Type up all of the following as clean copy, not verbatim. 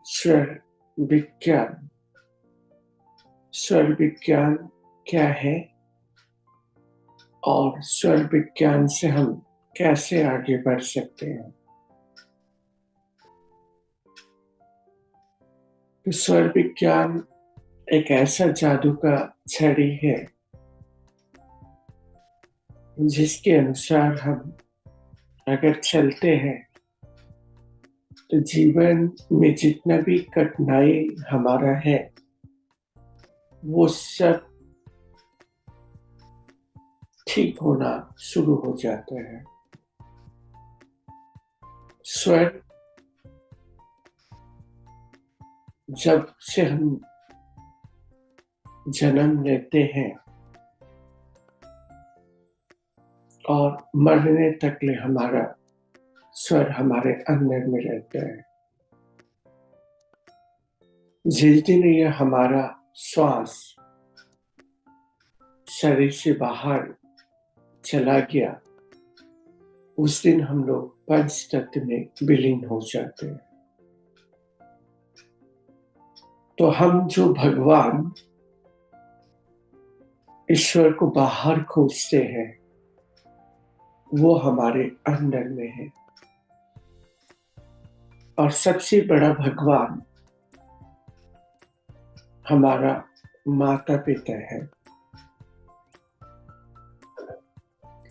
स्वर विज्ञान। स्वर विज्ञान क्या है और स्वर विज्ञान से हम कैसे आगे बढ़ सकते हैं? तो स्वर विज्ञान एक ऐसा जादू का छड़ी है जिसके अनुसार हम अगर चलते हैं तो जीवन में जितना भी कठिनाई हमारा है वो सब ठीक होना शुरू हो जाता है। स्वर जब से हम जन्म लेते हैं और मरने तक ले हमारा स्वर हमारे अंदर में रहता है। जिस दिन ये हमारा श्वास शरीर से बाहर चला गया उस दिन हम लोग पंच तत्व में विलीन हो जाते हैं। तो हम जो भगवान ईश्वर को बाहर खोजते हैं वो हमारे अंदर में है। और सबसे बड़ा भगवान हमारा माता पिता है।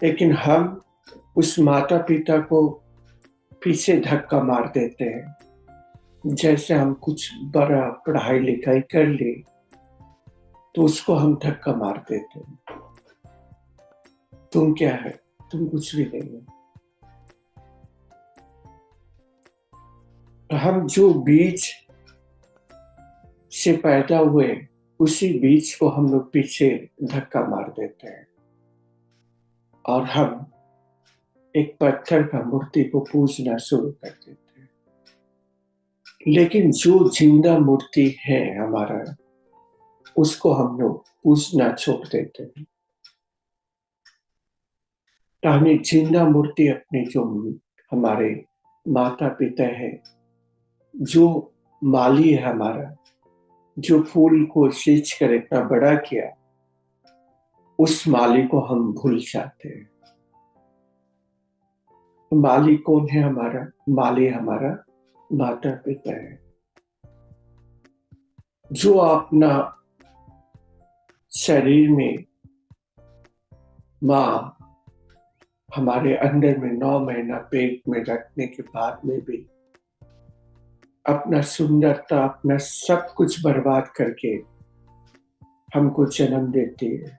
लेकिन हम उस माता पिता को पीछे धक्का मार देते हैं। जैसे हम कुछ बड़ा पढ़ाई लिखाई कर ले तो उसको हम धक्का मार देते हैं। तुम क्या है? तुम कुछ भी नहीं हो। हम जो बीज से पैदा हुए उसी बीज को हम लोग पीछे धक्का मार देते हैं और हम एक पत्थर का मूर्ति को पूजना शुरू कर देते हैं। लेकिन जो जिंदा मूर्ति है हमारा उसको हम लोग पूजना छोड़ देते हैं। तो हमें जिंदा मूर्ति अपने जो हमारे माता पिता है, जो माली है हमारा, जो फूल को सींच कर इतना बड़ा किया, उस माली को हम भूल जाते हैं। माली कौन है हमारा? माली हमारा माता पिता है, जो अपना शरीर में माँ हमारे अंदर में 9 महीना पेट में रखने के बाद में भी अपना सुंदरता, अपना सब कुछ बर्बाद करके हमको जन्म देती है।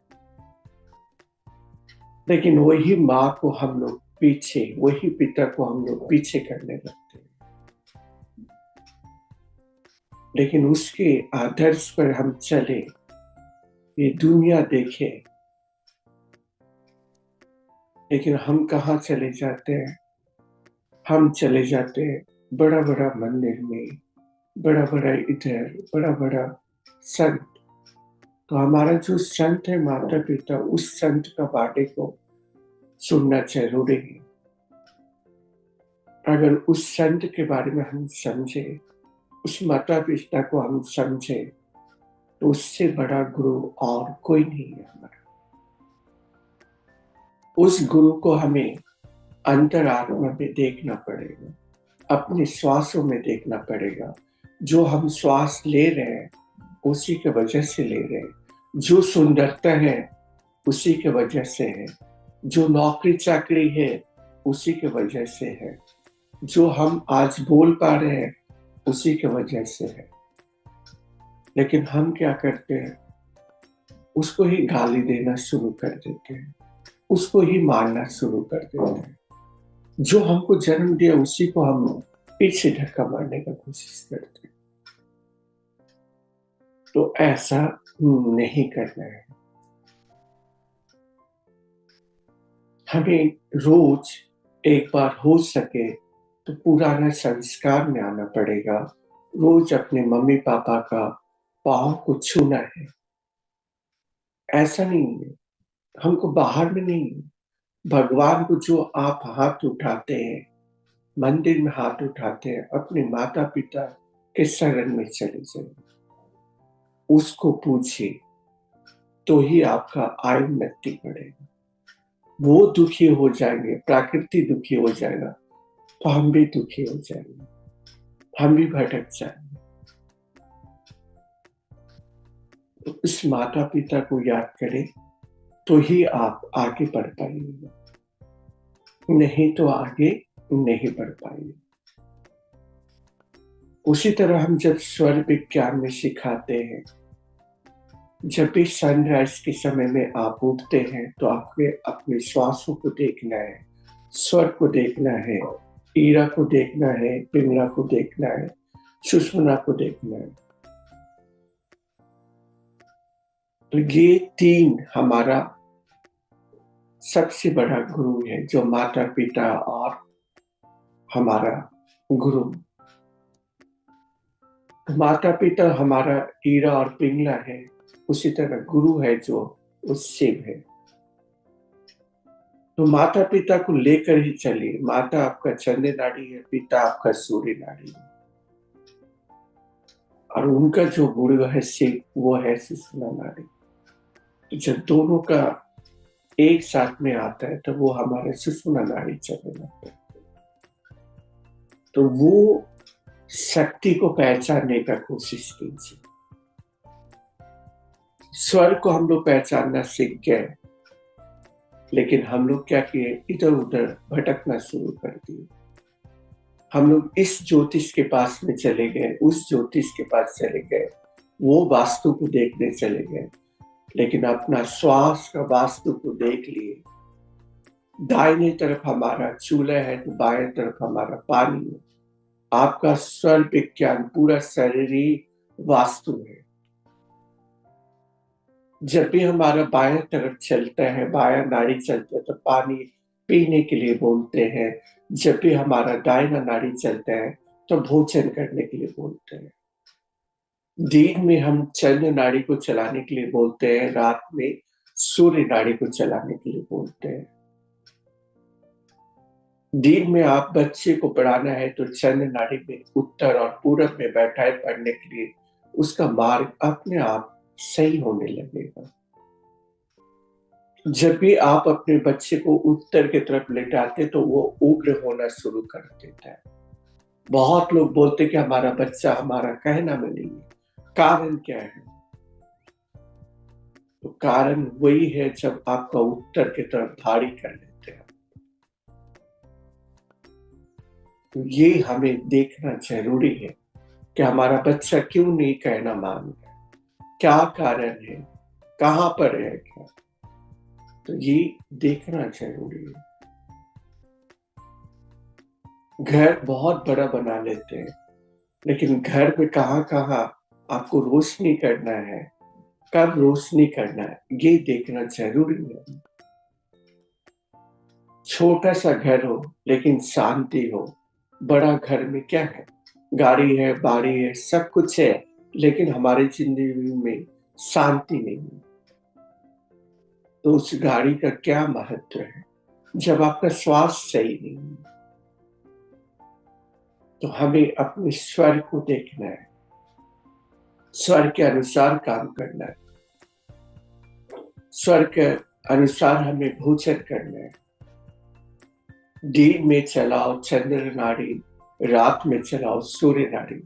लेकिन वही माँ को हम लोग पीछे, वही पिता को हम लोग पीछे करने लगते हैं। लेकिन उसके आदर्श पर हम चले, ये दुनिया देखे, लेकिन हम कहाँ चले जाते हैं? हम चले जाते हैं बड़ा बड़ा मंदिर में, बड़ा बड़ा इधर, बड़ा बड़ा संत। तो हमारा जो संत है माता पिता, उस संत का बाटे को सुनना जरूरी है। अगर उस संत के बारे में हम समझे, उस माता पिता को हम समझे, तो उससे बड़ा गुरु और कोई नहीं है हमारा। उस गुरु को हमें अंतरात्मा में देखना पड़ेगा, अपने श्वासों में देखना पड़ेगा। जो हम श्वास ले रहे हैं उसी के वजह से ले रहे हैं, जो सुंदरता है उसी के वजह से है, जो नौकरी चाकरी है उसी के वजह से है, जो हम आज बोल पा रहे हैं उसी के वजह से है। लेकिन हम क्या करते हैं? उसको ही गाली देना शुरू कर देते हैं, उसको ही मारना शुरू कर देते हैं। जो हमको जन्म दिया उसी को हम पीछे धक्का मारने का कोशिश करते हैं। तो ऐसा नहीं करना है। हमें रोज एक बार हो सके तो पुराना संस्कार में आना पड़ेगा। रोज अपने मम्मी पापा का पाँव को छूना है। ऐसा नहीं है, हमको बाहर में नहीं, भगवान को जो आप हाथ उठाते हैं, मंदिर में हाथ उठाते हैं, अपने माता पिता के शरण में चले जाइए, उसको पूछिए, तो ही आपका आयुन्नति बढ़ेगा। वो दुखी हो जाएंगे, प्रकृति दुखी हो जाएगा, तो हम भी दुखी हो जाएंगे, हम भी भटक जाएंगे। तो इस माता पिता को याद करें, तो ही आप आगे बढ़ पाएंगे, नहीं तो आगे नहीं बढ़ पाएंगे। उसी तरह हम जब स्वर विज्ञान में सिखाते हैं, जब भी सनराइज के समय में आप उठते हैं तो आपके अपने श्वासों को देखना है, स्वर को देखना है, ईरा को देखना है, पिंगला को देखना है, सुषुम्ना को देखना है। तो ये तीन हमारा सबसे बड़ा गुरु है, जो माता पिता और हमारा गुरु। माता पिता हमारा ईरा और पिंगला है, उसी तरह गुरु है जो उस शिव है। तो माता पिता को लेकर ही चलिए। माता आपका चंद्र नाड़ी है, पिता आपका सूर्य नाड़ी है, और उनका जो गुरु है शिव, वो है सुषुम्ना नाड़ी। तो जब दोनों का एक साथ में आता है तो वो हमारे सुषुम्ना नाड़ी चलने लगता है। तो वो शक्ति को पहचानने का कोशिश कीजिए। स्वर को हम लोग पहचानना सीख गए, लेकिन हम लोग क्या किए, इधर उधर भटकना शुरू कर दिए। हम लोग इस ज्योतिष के पास में चले गए, उस ज्योतिष के पास चले गए, वो वास्तु को देखने चले गए, लेकिन अपना श्वास का वास्तु को देख लिए। दाहिने तरफ हमारा चूल्हा है तो बाएं तरफ हमारा पानी है। आपका स्वर विज्ञान पूरा शरीर वास्तु है। जब भी हमारा बाएं तरफ चलता है, बायां नाड़ी चलता है, तो पानी पीने के लिए बोलते हैं। जब भी हमारा दाहिना नाड़ी चलता है तो भोजन करने के लिए बोलते हैं। दिन में हम चंद्र नाड़ी को चलाने के लिए बोलते हैं, रात में सूर्य नाड़ी को चलाने के लिए बोलते हैं। दिन में आप बच्चे को पढ़ाना है तो चंद्र नाड़ी में उत्तर और पूरब में बैठा है पढ़ने के लिए, उसका मार्ग अपने आप सही होने लगेगा। जब भी आप अपने बच्चे को उत्तर की तरफ लेटाते तो वो उग्र होना शुरू कर देता है। बहुत लोग बोलते कि हमारा बच्चा हमारा कहना में नहीं है। कारण क्या है? तो कारण वही है जब आपका उत्तर की तरफ धारी कर लेते हैं। तो ये हमें देखना जरूरी है कि हमारा बच्चा क्यों नहीं कहना मान रहा, क्या कारण है, कहां पर है क्या, तो ये देखना जरूरी है। घर बहुत बड़ा बना लेते हैं, लेकिन घर में कहां कहां आपको रोशनी करना है, कब रोशनी करना है, ये देखना जरूरी है। छोटा सा घर हो लेकिन शांति हो। बड़ा घर में क्या है, गाड़ी है, बाड़ी है, सब कुछ है, लेकिन हमारी जिंदगी में शांति नहीं है। तो उस गाड़ी का क्या महत्व है जब आपका श्वास सही नहीं है? तो हमें अपने स्वर को देखना है, स्वर के अनुसार काम करना है, स्वर के अनुसार हमें भोजन करना है। दिन में चलाओ चंद्र नाड़ी, रात में चलाओ सूर्य नाड़ी।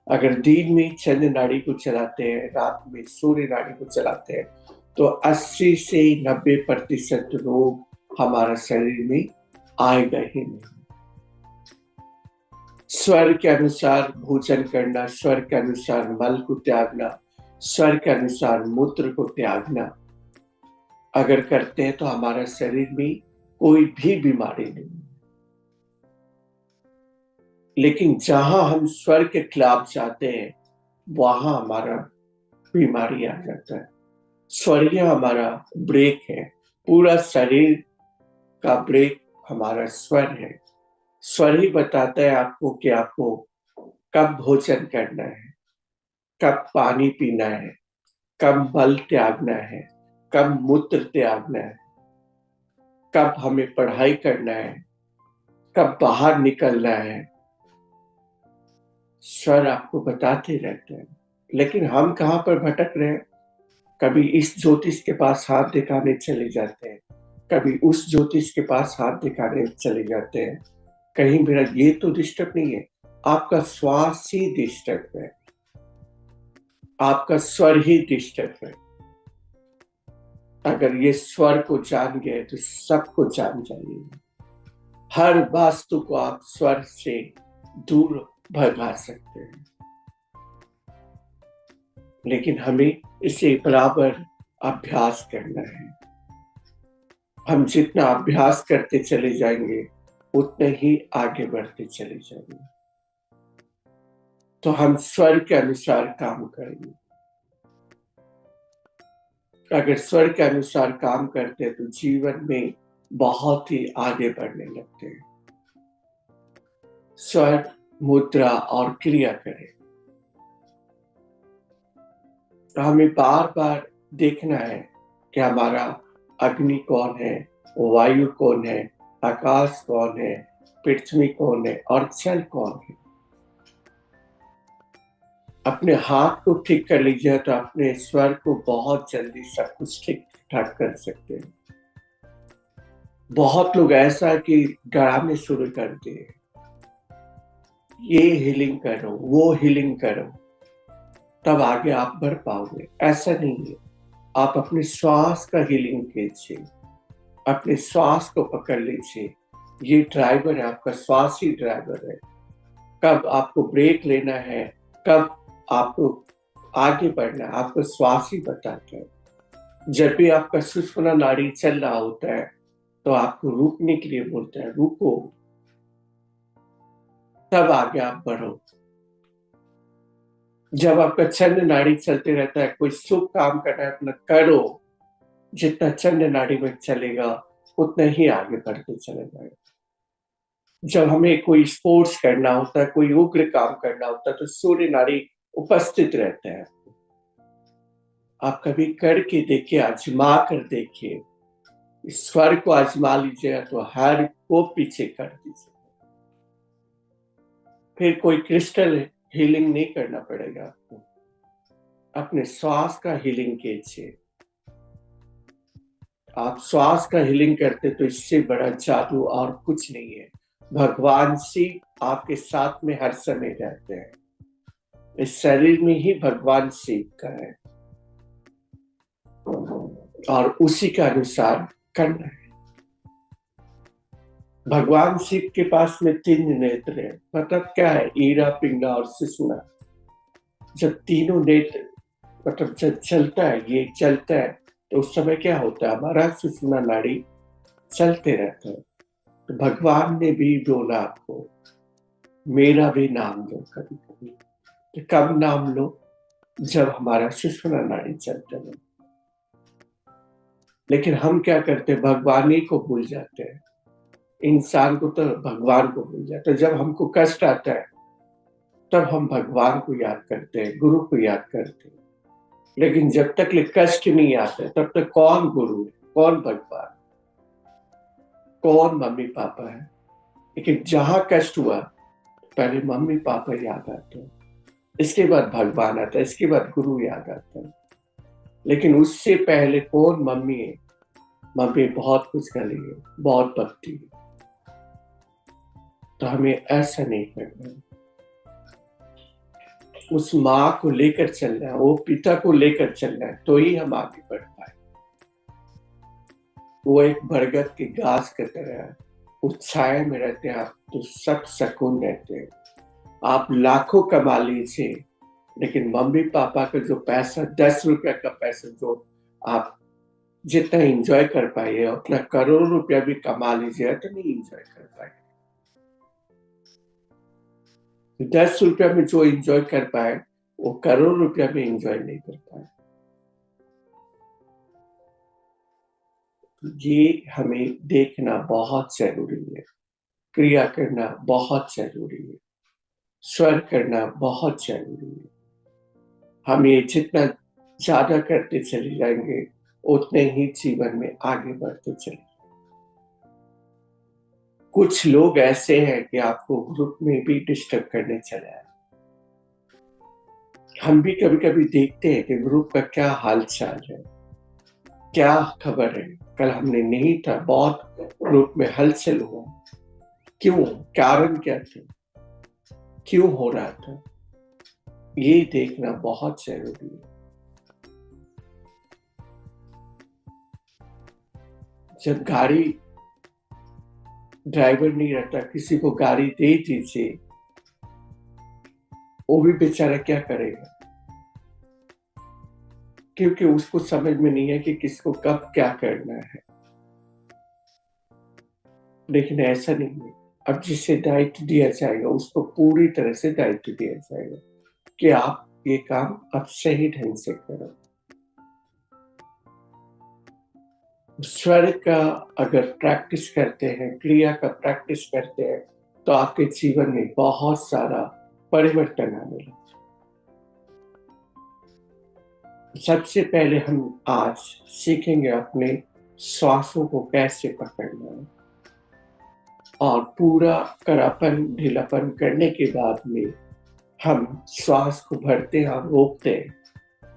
अगर दिन में चंद्र नाड़ी को चलाते हैं, रात में सूर्य नाड़ी को चलाते हैं, तो 80 से 90% रोग हमारा शरीर में आएगा ही नहीं। स्वर के अनुसार भोजन करना, स्वर के अनुसार मल को त्यागना, स्वर के अनुसार मूत्र को त्यागना अगर करते हैं तो हमारा शरीर में कोई भी बीमारी नहीं। लेकिन जहां हम स्वर के खिलाफ जाते हैं, वहां हमारा बीमारी आ जाता है। स्वर ही हमारा ब्रेक है, पूरा शरीर का ब्रेक हमारा स्वर है। स्वर ही बताता है आपको कि आपको कब भोजन करना है, कब पानी पीना है, कब मल त्यागना है, कब मूत्र त्यागना है, कब हमें पढ़ाई करना है, कब बाहर निकलना है। स्वर आपको बताते रहते हैं, लेकिन हम कहाँ पर भटक रहे हैं। कभी इस ज्योतिष के पास हाथ दिखाने चले जाते हैं, कभी उस ज्योतिष के पास हाथ दिखाने चले जाते हैं। कहीं मेरा ये तो डिस्टर्ब नहीं है, आपका श्वास ही डिस्टर्ब है, आपका स्वर ही डिस्टर्ब है। अगर ये स्वर को जान गए तो सबको जान जाइए। हर वास्तु को आप स्वर से दूर भगा सकते हैं, लेकिन हमें इसे बराबर अभ्यास करना है। हम जितना अभ्यास करते चले जाएंगे उतने ही आगे बढ़ते चले जाएंगे। तो हम स्वर के अनुसार काम करेंगे। अगर स्वर के अनुसार काम करते हैं तो जीवन में बहुत ही आगे बढ़ने लगते हैं। स्वर, मुद्रा और क्रिया करें। तो हमें बार बार देखना है कि हमारा अग्नि कौन है, वायु कौन है, आकाश कौन है, पृथ्वी कौन है और जल कौन है। अपने हाथ को ठीक कर लीजिए तो अपने स्वर को बहुत जल्दी सब कुछ ठीक ठाक कर सकते हैं। बहुत लोग ऐसा कि डराने शुरू करते हैं, ये हीलिंग करो, वो हीलिंग करो, तब आगे आप बढ़ पाओगे। ऐसा नहीं है। आप अपने श्वास का हीलिंग कीजिए, अपने श्वास को पकड़ लीजिए। ये ड्राइवर है, आपका श्वास ही ड्राइवर है। कब आपको ब्रेक लेना है, कब आपको आगे बढ़ना है, आपको श्वास ही बताता है। जब भी आपका सुषुम्ना नाड़ी चल रहा होता है तो आपको रुकने के लिए बोलता है, रुको, तब आगे आप बढ़ो। जब आपका चंद्र नाड़ी चलते रहता है, कोई शुभ काम करना है अपना करो, जितना चंद्र नाड़ी में चलेगा उतना ही आगे बढ़ते चले जाएगा। जब हमें कोई स्पोर्ट्स करना होता है, कोई उग्र काम करना होता है, तो सूर्य नाड़ी उपस्थित रहते हैं। आप कभी करके देखिए, आजमा कर देखिए, स्वर को आजमा लीजिएगा तो हर को पीछे कर दीजिए। फिर कोई क्रिस्टल हीलिंग नहीं करना पड़ेगा आपको, अपने श्वास का हीलिंग कीजिए। आप श्वास का हीलिंग करते तो इससे बड़ा जादू और कुछ नहीं है। भगवान शिव आपके साथ में हर समय रहते हैं। इस शरीर में ही भगवान शिव का है और उसी के अनुसार करना है। भगवान शिव के पास में 3 नेत्र है। मतलब क्या है? ईरा, पिंगला और सुषुम्ना। जब तीनों नेत्र मतलब जब चलता है, ये चलता है, तो उस समय क्या होता है? हमारा सुषुम्ना नाड़ी चलते रहता है। तो भगवान ने भी बोला आपको, मेरा भी नाम लो कभी कभी। तो कब नाम लो? जब हमारा सुषुम्ना नाड़ी चलता है। लेकिन हम क्या करते हैं? भगवान ही को भूल जाते हैं। इंसान को तो भगवान को भूल जाते हैं। जब हमको कष्ट आता है तब हम भगवान को याद करते हैं, गुरु को याद करते हैं। लेकिन जब तक कष्ट नहीं आता तब तक कौन गुरु है, कौन भगवान, कौन मम्मी पापा है। लेकिन जहां कष्ट हुआ पहले मम्मी पापा याद आते हैं, इसके बाद भगवान आता है, इसके बाद गुरु याद आता है। लेकिन उससे पहले कौन मम्मी है? मम्मी बहुत कुछ करी है, बहुत भक्ति है। तो हमें ऐसा नहीं करना है। उस माँ को लेकर चलना है, वो पिता को लेकर चलना है, तो ही हम आगे बढ़ पाए। वो एक बरगद की घास की तरह है, उस छाया में रहते हैं आप तो सब सुकून रहते हैं। आप लाखों कमा लीजिए, लेकिन मम्मी पापा का जो पैसा, 10 रुपया का पैसा जो आप जितना एंजॉय कर पाइए, अपना करोड़ रुपया भी कमा लीजिए तो नहीं एंजॉय कर पाए। 10 रुपया में जो एंजॉय कर पाए वो करोड़ रुपया में एंजॉय नहीं कर पाए। ये हमें देखना बहुत जरूरी है। क्रिया करना बहुत जरूरी है, स्वर करना बहुत जरूरी है। हम ये जितना ज्यादा करते चले जाएंगे उतने ही जीवन में आगे बढ़ते चले। कुछ लोग ऐसे हैं कि आपको ग्रुप में भी डिस्टर्ब करने चले आए। हम भी कभी कभी देखते हैं कि ग्रुप का क्या हाल चाल है, क्या खबर है। कल हमने नहीं था, बहुत ग्रुप में हलचल हुआ। क्यों? कारण क्या था? क्यों हो रहा था? ये देखना बहुत जरूरी है। जब गाड़ी ड्राइवर नहीं रहता, किसी को गाड़ी दे दीजिए, वो भी बेचारा क्या करेगा? क्योंकि उसको समझ में नहीं है कि किसको कब क्या करना है। लेकिन ऐसा नहीं है। अब जिसे दायित्व दिया जाएगा उसको पूरी तरह से दायित्व दिया जाएगा कि आप ये काम अब सही ढंग से करो। स्वर का अगर प्रैक्टिस करते हैं, क्रिया का प्रैक्टिस करते हैं, तो आपके जीवन में बहुत सारा परिवर्तन आने लगता है। सबसे पहले हम आज सीखेंगे अपने श्वासों को कैसे पकड़ना है, और पूरा करापन ढीलापन करने के बाद में हम श्वास को भरते हैं और रोकते हैं।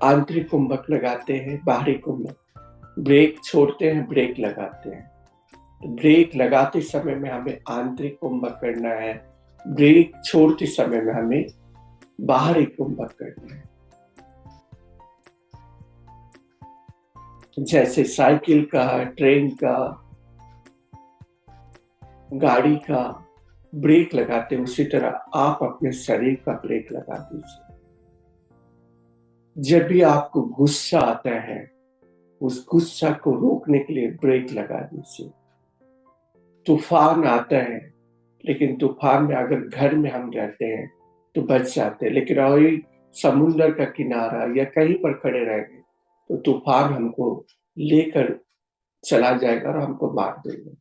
आंतरिक कुंभक लगाते हैं, बाहरी कुंभक, ब्रेक छोड़ते हैं, ब्रेक लगाते हैं। तो ब्रेक लगाते समय में हमें आंतरिक कुंभक करना है, ब्रेक छोड़ते समय में हमें बाहरी कुंभक करना है। जैसे साइकिल का, ट्रेन का, गाड़ी का ब्रेक लगाते हैं, उसी तरह आप अपने शरीर का ब्रेक लगा दीजिए। जब भी आपको गुस्सा आता है, उस गुस्सा को रोकने के लिए ब्रेक लगा दीजिए। तूफान आता है, लेकिन तूफान में अगर घर में हम रहते हैं तो बच जाते हैं, लेकिन वही समुन्द्र का किनारा या कहीं पर खड़े रहेंगे तो तूफान हमको लेकर चला जाएगा और हमको मार देगा।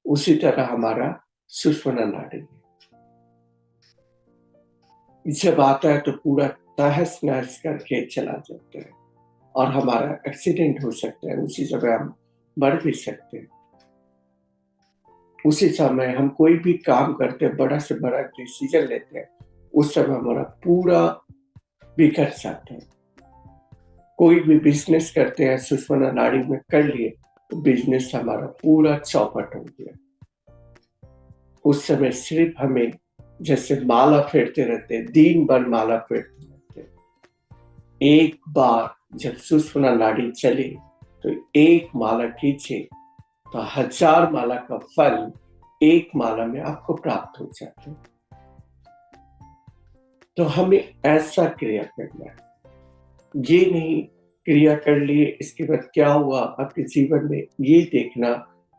उसी तरह हमारा सुषुम्ना नाड़ी जब आता है तो पूरा तहस नहस करके चला जाता है और हमारा एक्सीडेंट हो सकता है। उसी समय हम मर भी सकते हैं। उसी समय हम कोई भी काम करते हैं, बड़ा से बड़ा डिसीजन लेते हैं, उस समय हमारा पूरा बिगड़ जाता है। कोई भी बिजनेस करते हैं, सुषुम्ना नाड़ी में कर लिए तो बिजनेस हमारा पूरा चौपट हो गया। उस समय सिर्फ हमें जैसे माला फेरते रहते हैं, दिन भर माला फेरते रहते हैं। एक बार जब सुषुम्ना नाड़ी चले तो एक माला कीजिए तो 1000 माला का फल एक माला में आपको प्राप्त हो जाता है। तो हमें ऐसा क्रिया करना है। ये नहीं क्रिया कर लिए इसके बाद क्या हुआ आपके जीवन में, ये देखना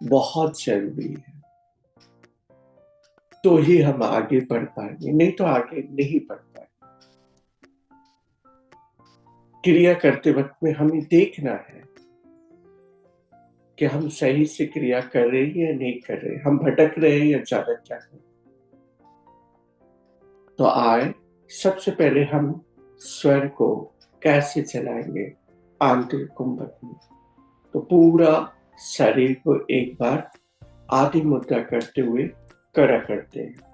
बहुत जरूरी है। तो ही हम आगे बढ़ पाएंगे, नहीं तो आगे नहीं बढ़ पाएंगे। क्रिया करते वक्त में हमें देखना है कि हम सही से क्रिया कर रहे हैं या नहीं कर रहे, हम भटक रहे हैं या ज्यादा क्या कर रहे। तो आए, सबसे पहले हम स्वर को कैसे चलाएंगे आंतरिक कुंभक में। तो पूरा शरीर को एक बार आदि मुद्रा करते हुए करा करते हैं।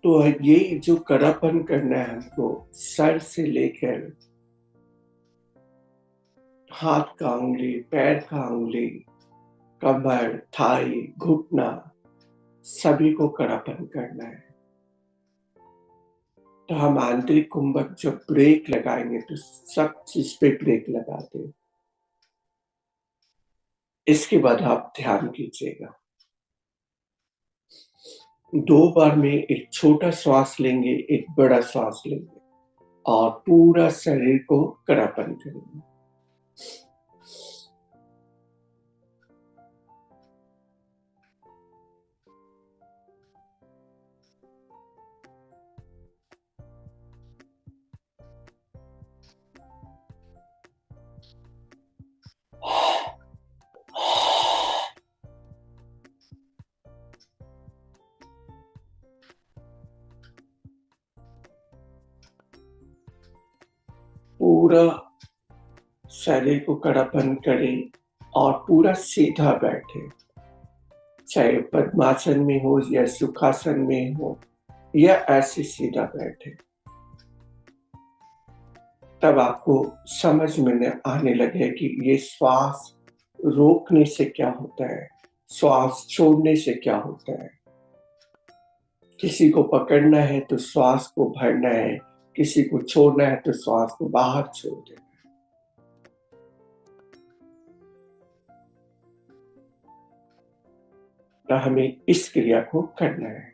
तो ये जो कड़ापन करना है हमको, सर से लेकर हाथ का उंगली, पैर का उंगली, कमर, थाई, घुटना, सभी को कड़ापन करना है। तो हम आंतरिक कुंभक जब ब्रेक लगाएंगे तो सब चीज पे ब्रेक लगाते हैं। इसके बाद आप ध्यान कीजिएगा, 2 बार में एक छोटा श्वास लेंगे, एक बड़ा श्वास लेंगे और पूरा शरीर को कड़ापन करेंगे। पूरा शरीर को कड़ापन करें और पूरा सीधा बैठे, चाहे पद्मासन में हो या सुखासन में हो या ऐसे सीधा बैठे। तब आपको समझ में आने लगे कि ये श्वास रोकने से क्या होता है, श्वास छोड़ने से क्या होता है। किसी को पकड़ना है तो श्वास को भरना है, किसी को छोड़ना है तो श्वास को बाहर छोड़ देना है। हमें इस क्रिया को करना है।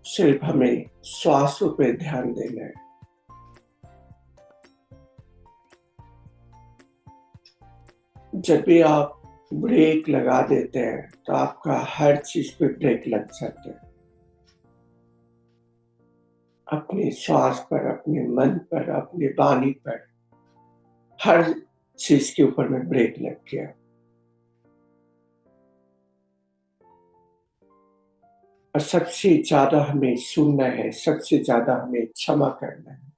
सिर्फ हमें श्वासों पे ध्यान देना है। जब भी आप ब्रेक लगा देते हैं तो आपका हर चीज पे ब्रेक लग जाता है। अपने श्वास पर, अपने मन पर, अपने वाणी पर, हर चीज के ऊपर में ब्रेक लग गया। और सबसे ज्यादा हमें सुनना है, सबसे ज्यादा हमें क्षमा करना है।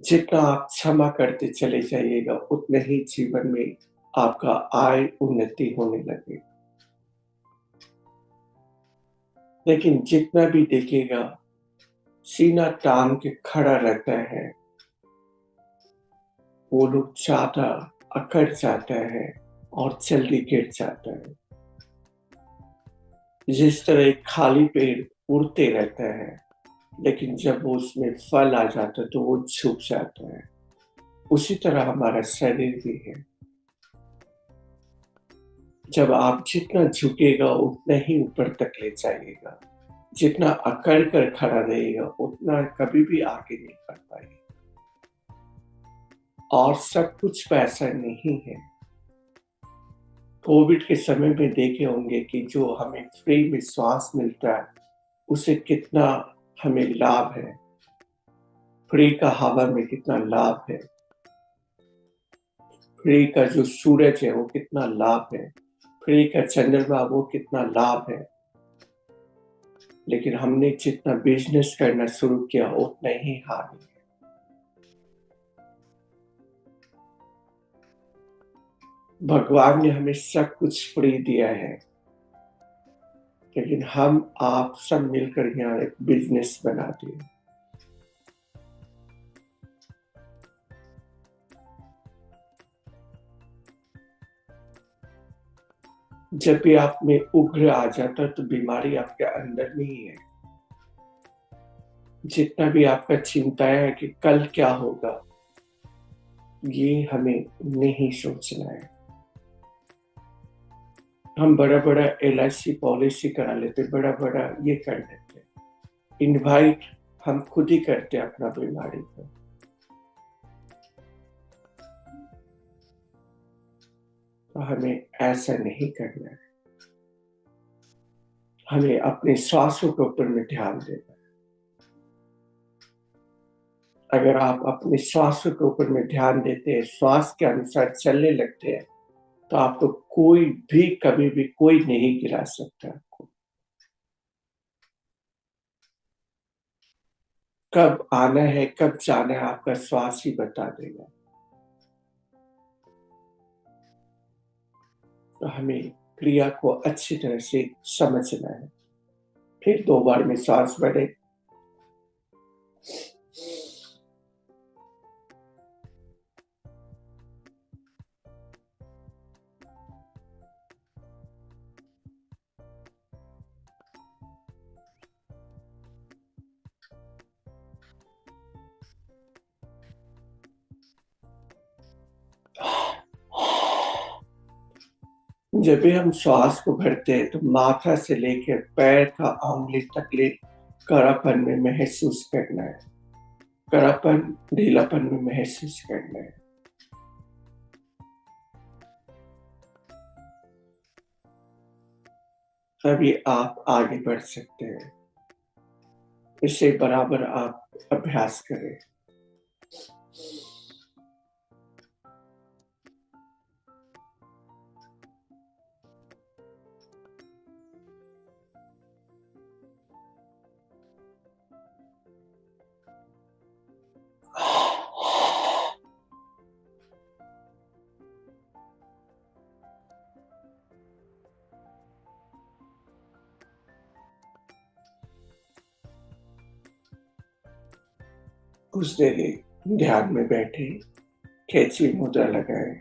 जितना आप क्षमा करते चले जाइएगा उतने ही जीवन में आपका आय उन्नति होने लगेगी। लेकिन जितना भी देखिएगा सीना तान के खड़ा रहता है, वो लोग ज्यादा अकड़ जाता है और जल्दी गिर जाता है। जिस तरह एक खाली पेड़ उड़ते रहता है, लेकिन जब वो उसमें फल आ जाता है तो वो झुक जाता है। उसी तरह हमारा शरीर भी है। जब आप जितना झुकेगा उतना ही ऊपर तक ले जाइएगा। जितना अकड़ कर खड़ा रहेगा उतना कभी भी आगे नहीं बढ़ पाएगा। और सब कुछ पैसा नहीं है। कोविड के समय में देखे होंगे कि जो हमें फ्री में श्वास मिलता है उसे कितना हमें लाभ है। फ्री का हवा में कितना लाभ है। फ्री का जो सूरज है वो कितना लाभ है। फ्री का चंद्रमा वो कितना लाभ है। लेकिन हमने जितना बिजनेस करना शुरू किया उतना ही हानि। भगवान ने हमें सब कुछ फ्री दिया है, लेकिन हम आप सब मिलकर यहाँ एक बिजनेस बना दिए। जब भी आप में उग्र आ जाता तो बीमारी आपके अंदर में ही है। जितना भी आपका चिंता है कि कल क्या होगा, ये हमें नहीं सोचना है। हम बड़ा बड़ा LIC पॉलिसी करा लेते, बड़ा बड़ा ये कर लेते, इनवाइट हम खुद ही करते अपना बीमारी को। तो हमें ऐसा नहीं करना है। हमें अपने श्वासों के ऊपर में ध्यान देना है। अगर आप अपने श्वासों के ऊपर में ध्यान देते हैं, श्वास के अनुसार चलने लगते हैं, तो आपको कोई भी कभी भी कोई नहीं गिरा सकता। आपको कब आना है कब जाना है आपका श्वास ही बता देगा। तो हमें क्रिया को अच्छी तरह से समझना है। फिर 2 बार में सांस बढ़े। जब भी हम श्वास को भरते हैं तो माथा से लेकर पैर का अंगुली तक कड़ापन में महसूस करना है, कड़ापन ढीलापन में महसूस करना है। तभी आप आगे बढ़ सकते हैं। इसे बराबर आप अभ्यास करें। कुछ देर ध्यान में बैठे, कैची मुद्रा लगाए।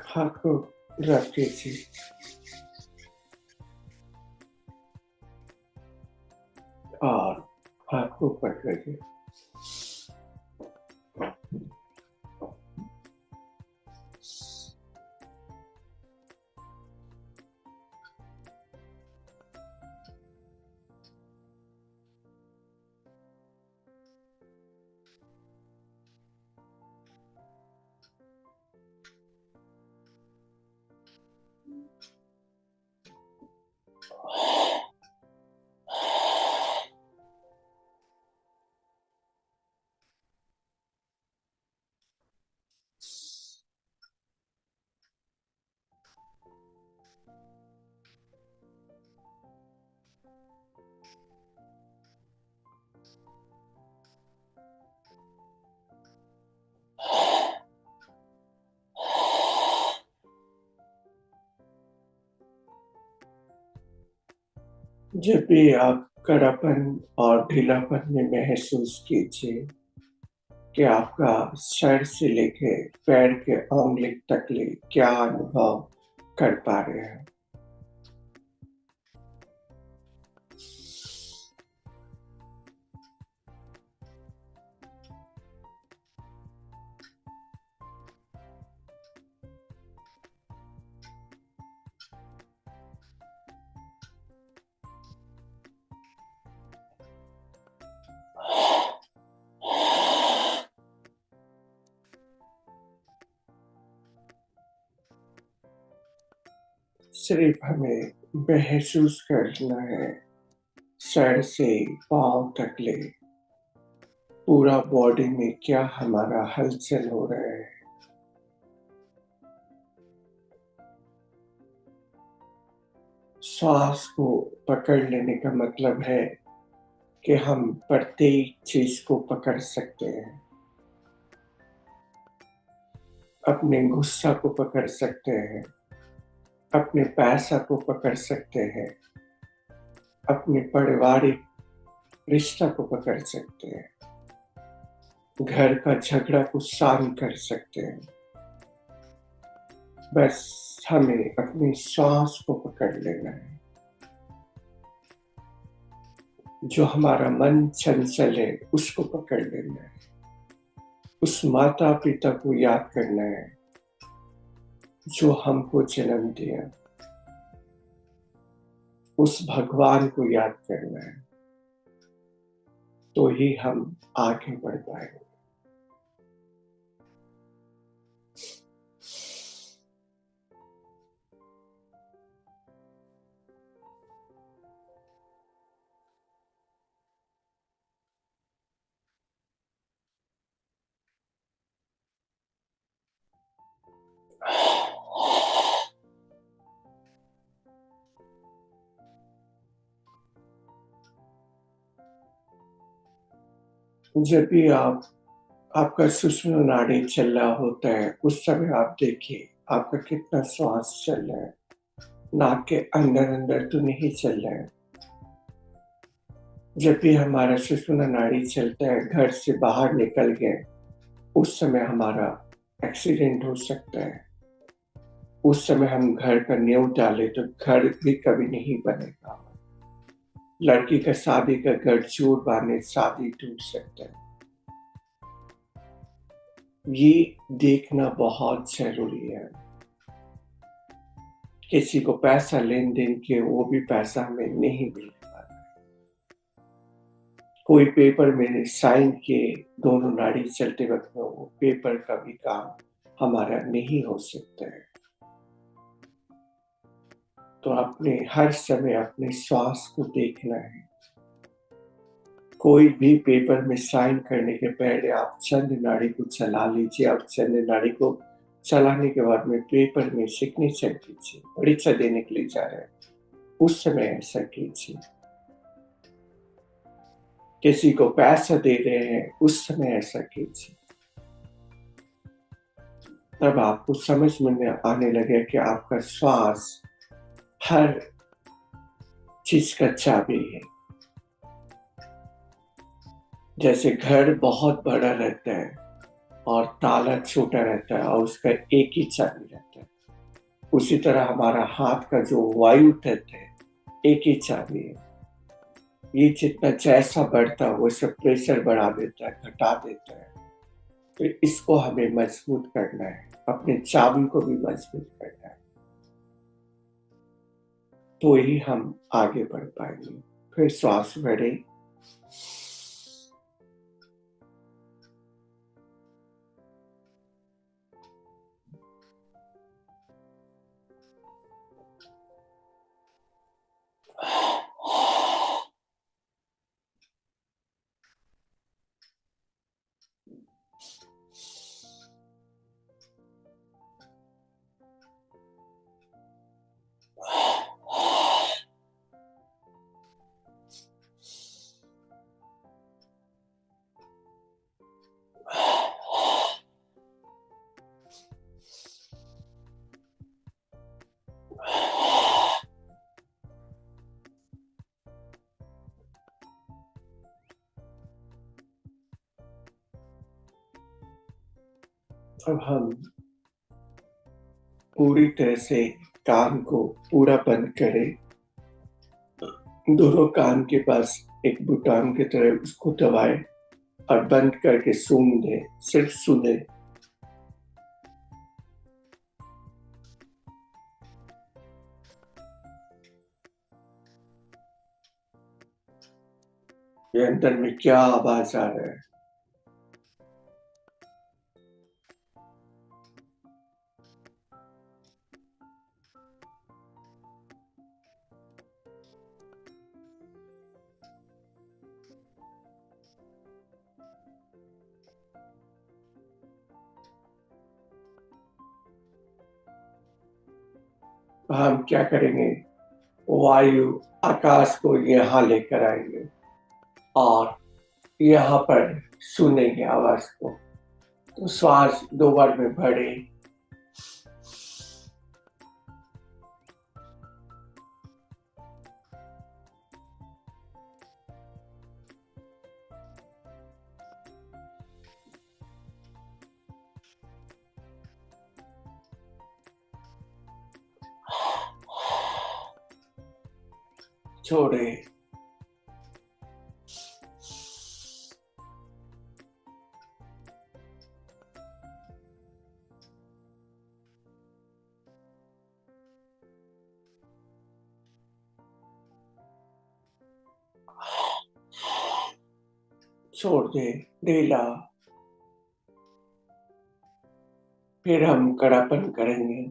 हाथ को रख दीजिए और हाथ को ऊपर करिए। जब भी आप कड़ापन और ढीलापन में महसूस कीजिए कि आपका सर से लेके पैर के अंगुली तक क्या अनुभव कर पा रहे हैं। सिर्फ हमें महसूस करना है, सर से पाँव तक ले पूरा बॉडी में क्या हमारा हलचल हो रहा है। श्वास को पकड़ लेने का मतलब है कि हम प्रत्येक चीज को पकड़ सकते हैं। अपने गुस्सा को पकड़ सकते हैं, अपने पैसा को पकड़ सकते हैं, अपने पारिवारिक रिश्ता को पकड़ सकते हैं, घर का झगड़ा को शांत कर सकते हैं। बस हमें अपनी सांस को पकड़ लेना है। जो हमारा मन चंचल है उसको पकड़ लेना है। उस माता पिता को याद करना है जो हमको जन्म दिया। उस भगवान को याद करना है, तो ही हम आगे बढ़ पाएंगे। जब भी आपका सुषुम्ना नाड़ी चल रहा होता है, उस समय आप देखिए आपका कितना श्वास चल रहा है। नाक के अंदर अंदर तो नहीं चल रहा है। जब भी हमारा सुषुम्ना नाड़ी चलता है, घर से बाहर निकल गए, उस समय हमारा एक्सीडेंट हो सकता है। उस समय हम घर का नींव डाले तो घर भी कभी नहीं बनेगा। लड़की का शादी का गठजोड़ बांधे शादी टूट सकता है। ये देखना बहुत जरूरी है। किसी को पैसा लेन देन के वो भी पैसा हमें नहीं मिल पाता। कोई पेपर में साइन किए, दोनों नाड़ी चलते वक्त में वो पेपर का भी काम हमारा नहीं हो सकता है। तो अपने हर समय अपने श्वास को देखना है। कोई भी पेपर में साइन करने के पहले आप चंद्र नाड़ी को चला लीजिए। आप चंद्र नाड़ी को चलाने के बाद में पेपर में सिग्नेचर कीजिए। परीक्षा देने के लिए जा रहे हैं, उस समय ऐसा कीजिए। किसी को पैसा दे रहे हैं, उस समय ऐसा कीजिए। तब आपको समझ में आने लगे कि आपका श्वास हर चीज का चाबी है। जैसे घर बहुत बड़ा रहता है और ताला छोटा रहता है और उसका एक ही चाबी रहता है, उसी तरह हमारा हाथ का जो वायु तत्व है, एक ही चाबी है। ये जितना जैसा बढ़ता है वैसे प्रेशर बढ़ा देता है, घटा देता है। तो इसको हमें मजबूत करना है, अपने चाबी को भी मजबूत करना है, तो ही हम आगे बढ़ पाएंगे। फिर श्वास बढ़े। अब हम पूरी तरह से कान को पूरा बंद करें। दोनों कान के पास एक बुटान की तरह उसको दबाए और बंद करके सूंघ दे, सिर्फ सुने। ये अंदर में क्या आवाज आ रहा है। हम क्या करेंगे, वायु आकाश को यहाँ लेकर आएंगे और यहाँ पर सुनेंगे आवाज को। तो श्वास 2 बार में भरे, छोड़े। छोड़ दे, ढीला। फिर हम कड़ापन करेंगे।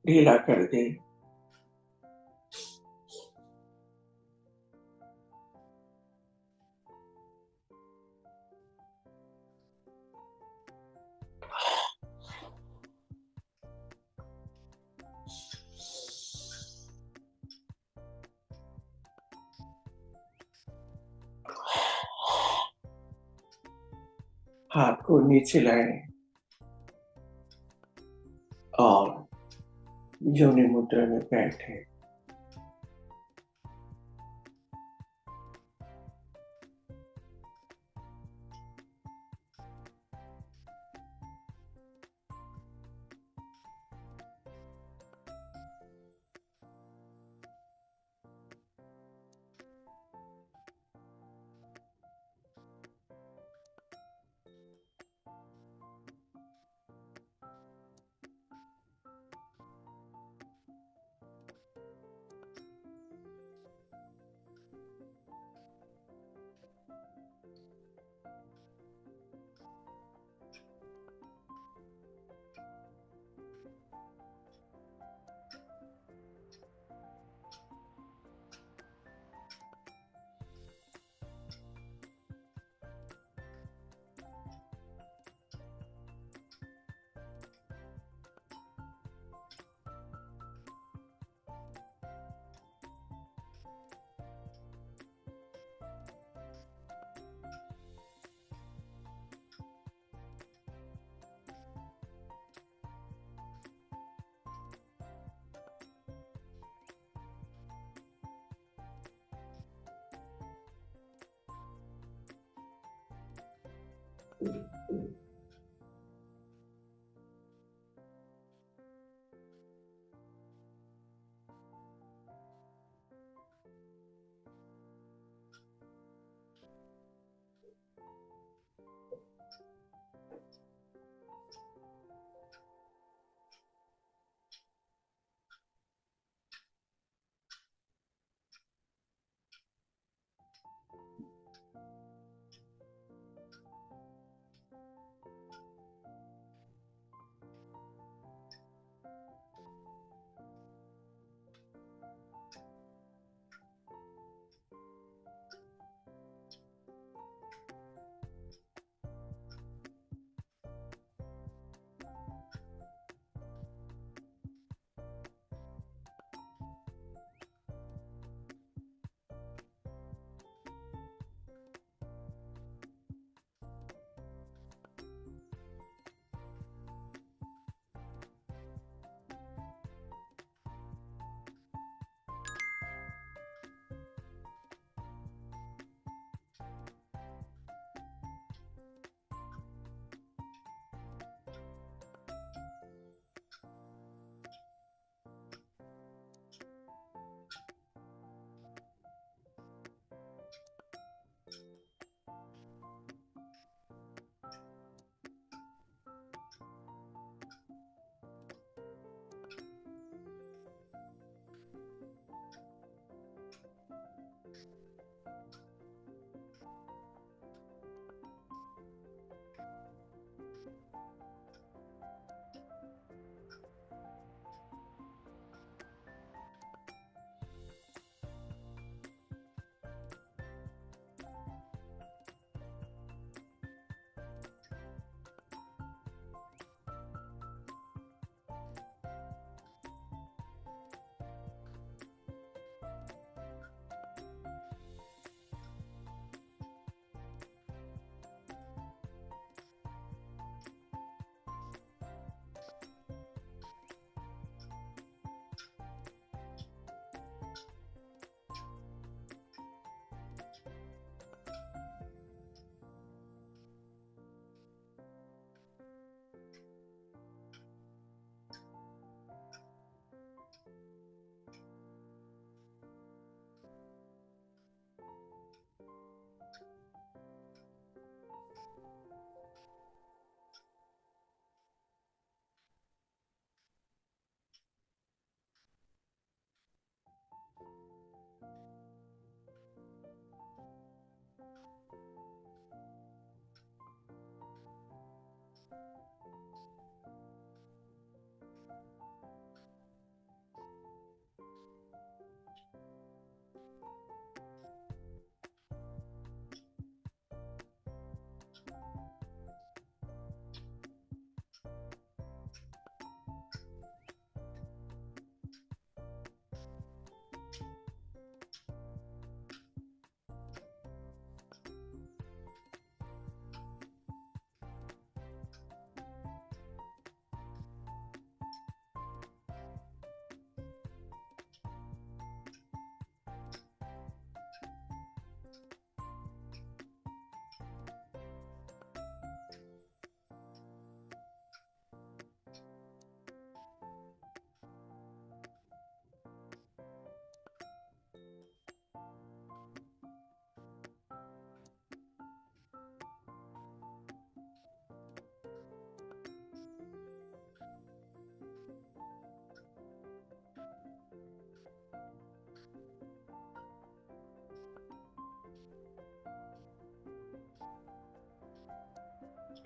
ढीला कर दे। हाथ को नीचे लाए और योनि मुद्रा में बैठे।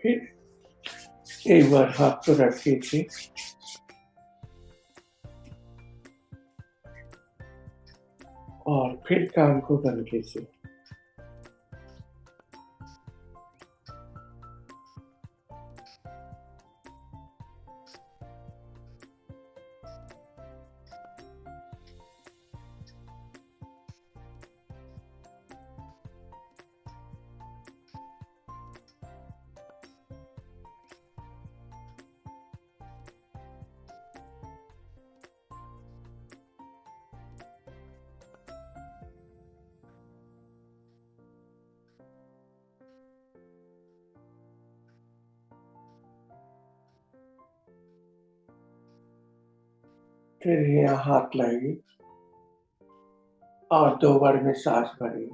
फिर एक बार हाथ को रख लीजिए और फिर कान को बंद कीजिए। फिर यहाँ हाथ लाइए और 2 बार में सांस भरिए।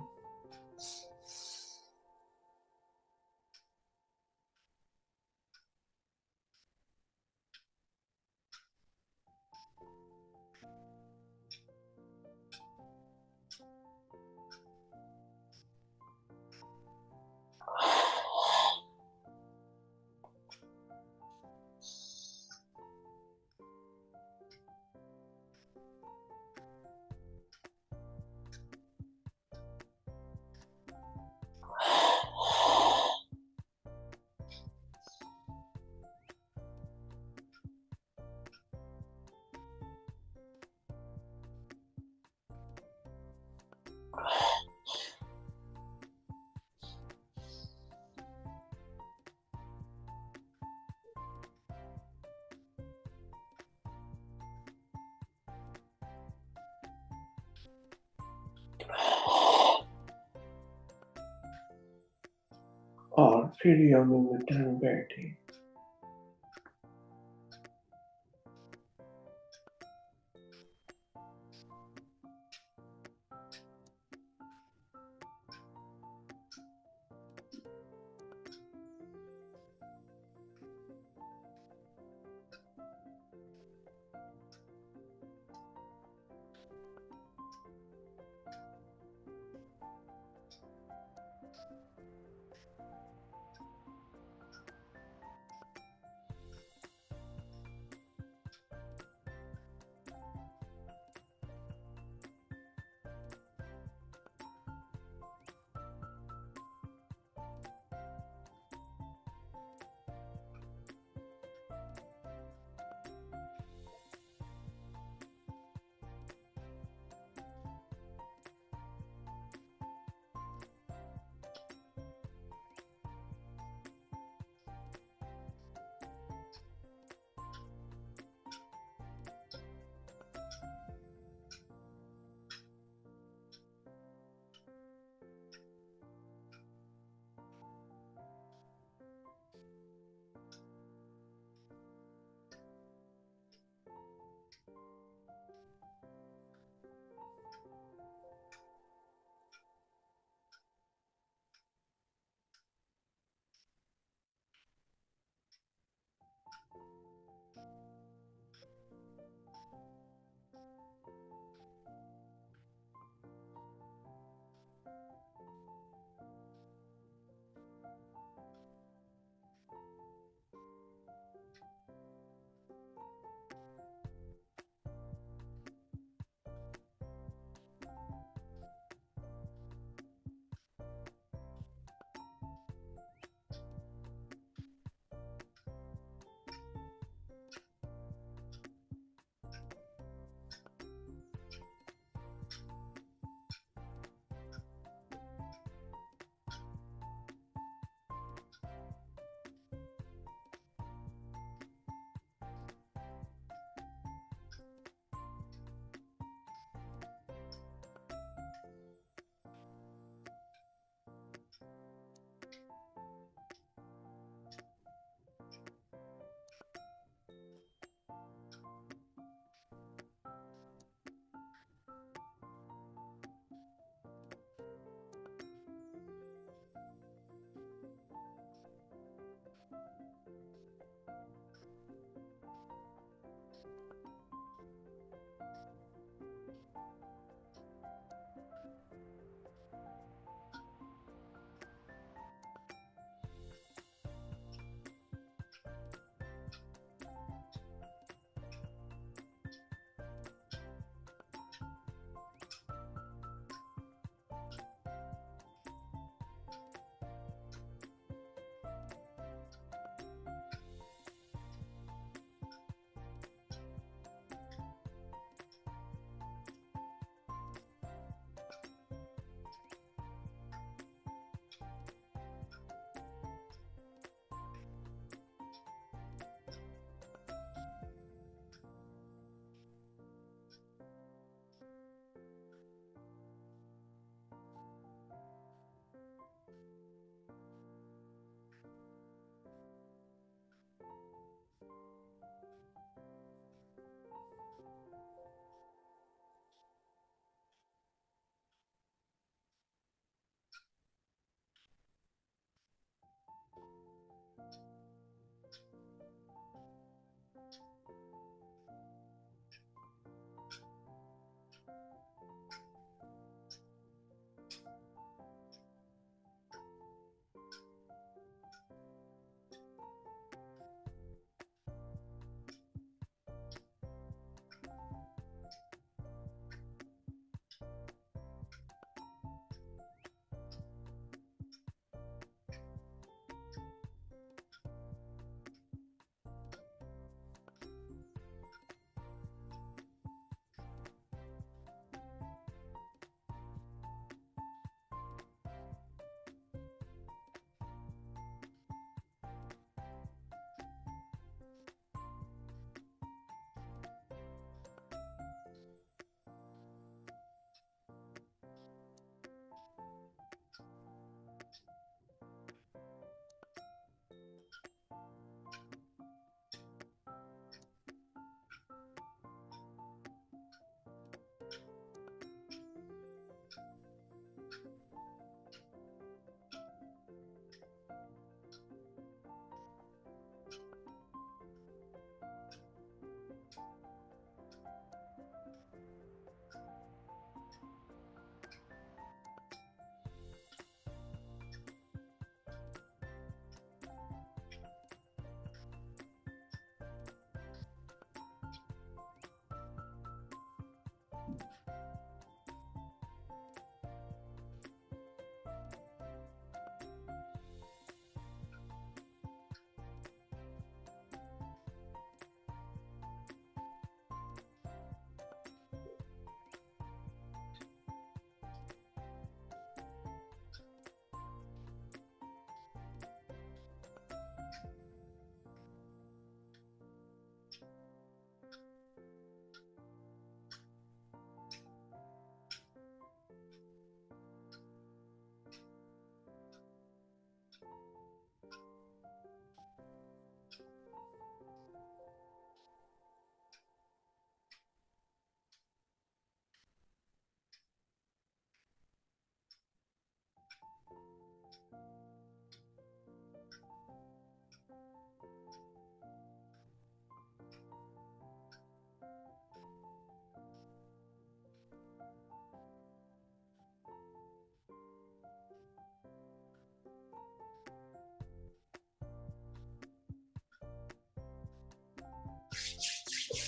और फिर यमुना में ध्यान बैठे।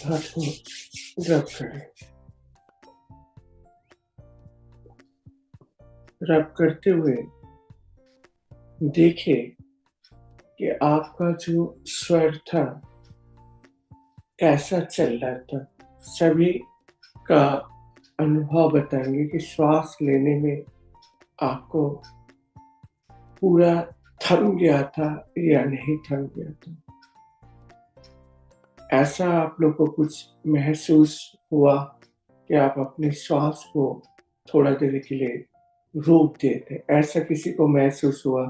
हाथ को रब करें। रब करते हुए देखिए कि आपका जो स्वर था कैसा चल रहा था। सभी का अनुभव बताएंगे कि श्वास लेने में आपको पूरा थम गया था या नहीं थम गया था। ऐसा आप लोग को कुछ महसूस हुआ कि आप अपने श्वास को थोड़ा देर के लिए रोक दिए थे? ऐसा किसी को महसूस हुआ?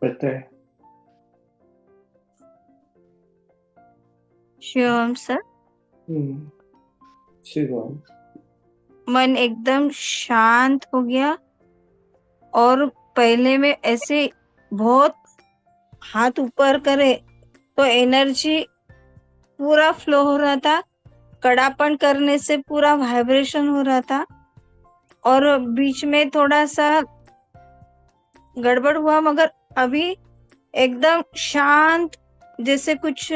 बताए। शिवम सर, शिवम, मन एकदम शांत हो गया और पहले में ऐसे बहुत हाथ ऊपर करे तो एनर्जी पूरा फ्लो हो रहा था, कड़ापन करने से पूरा वाइब्रेशन हो रहा था और बीच में थोड़ा सा गड़बड़ हुआ, मगर अभी एकदम शांत, जैसे कुछ